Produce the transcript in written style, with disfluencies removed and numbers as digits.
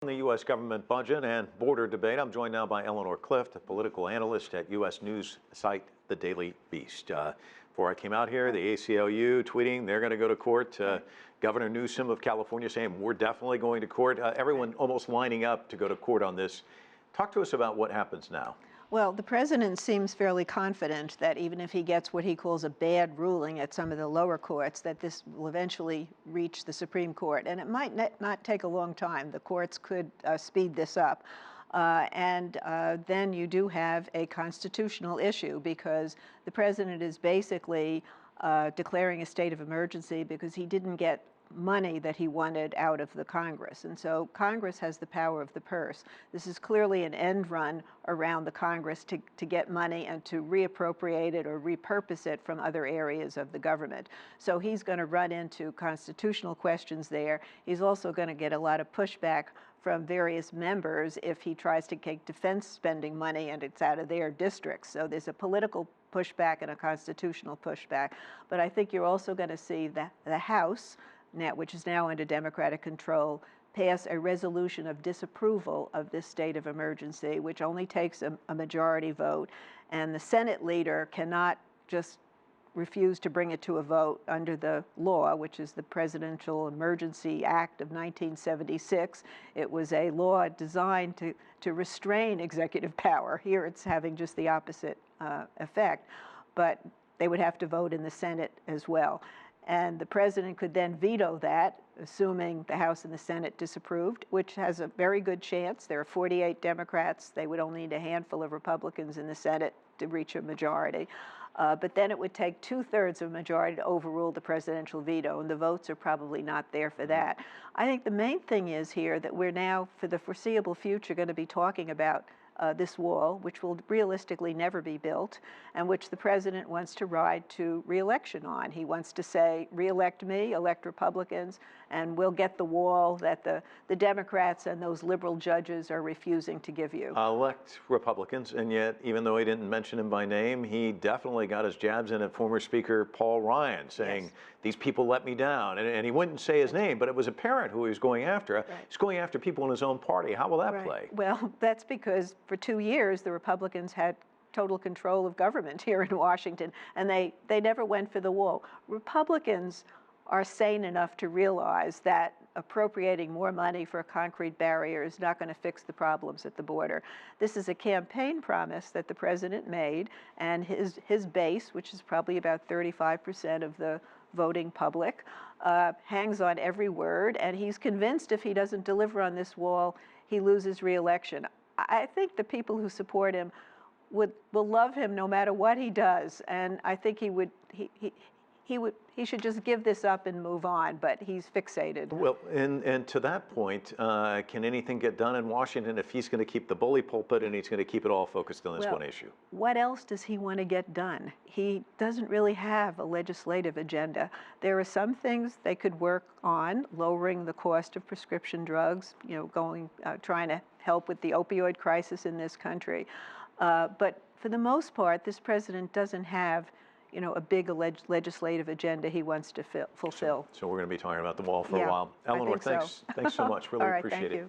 On the U.S. government budget and border debate, I'm joined now by Eleanor Clift, a political analyst at U.S. news site The Daily Beast. Before I came out here, the ACLU tweeting they're going to go to court. Governor Newsom of California saying we're definitely going to court. Everyone almost lining up to go to court on this. Talk to us about what happens now. Well, the president seems fairly confident that even if he gets what he calls a bad ruling at some of the lower courts, that this will eventually reach the Supreme Court. And it might not take a long time. The courts could speed this up. Then you do have a constitutional issue because the president is basically declaring a state of emergency because he didn't get money that he wanted out of the Congress. And so Congress has the power of the purse. This is clearly an end run around the Congress to get money and to reappropriate it or repurpose it from other areas of the government. So he's going to run into constitutional questions there. He's also going to get a lot of pushback from various members if he tries to take defense spending money and it's out of their districts. So there's a political pushback and a constitutional pushback. But I think you're also going to see the House, which is now under Democratic control, pass a resolution of disapproval of this state of emergency, which only takes a majority vote. And the Senate leader cannot just refuse to bring it to a vote under the law, which is the Presidential Emergency Act of 1976. It was a law designed to restrain executive power. Here it's having just the opposite effect. But they would have to vote in the Senate as well. And the president could then veto that, assuming the House and the Senate disapproved, which has a very good chance. There are 48 Democrats. They would only need a handful of Republicans in the Senate to reach a majority. But then it would take 2/3 of a majority to overrule the presidential veto, and the votes are probably not there for that. I think the main thing is here that we're now, for the foreseeable future, going to be talking about this wall, which will realistically never be built, and which the president wants to ride to re-election on. He wants to say, re-elect me, elect Republicans, and we'll get the wall that the Democrats and those liberal judges are refusing to give you. Elect Republicans, and yet, even though he didn't mention him by name, he definitely got his jabs in at former Speaker Paul Ryan, saying, yes, these people let me down. And he wouldn't say his name, but it was apparent who he was going after. Right. He's going after people in his own party. How will that play? Well, that's because for 2 years, the Republicans had total control of government here in Washington, and they never went for the wall. Republicans are sane enough to realize that appropriating more money for a concrete barrier is not going to fix the problems at the border. This is a campaign promise that the president made, and his base, which is probably about 35% of the voting public, hangs on every word, and he's convinced if he doesn't deliver on this wall, he loses re-election. I think the people who support him will love him no matter what he does, and I think he should just give this up and move on, but he's fixated. Well, and to that point, can anything get done in Washington if he's going to keep the bully pulpit and he's going to keep it all focused on this one issue? What else does he want to get done? He doesn't really have a legislative agenda. There are some things they could work on, lowering the cost of prescription drugs, trying to help with the opioid crisis in this country. But for the most part, this president doesn't have a big legislative agenda he wants to fulfill. So we're going to be talking about the wall for a while. Eleanor, thanks so much. Really appreciate it.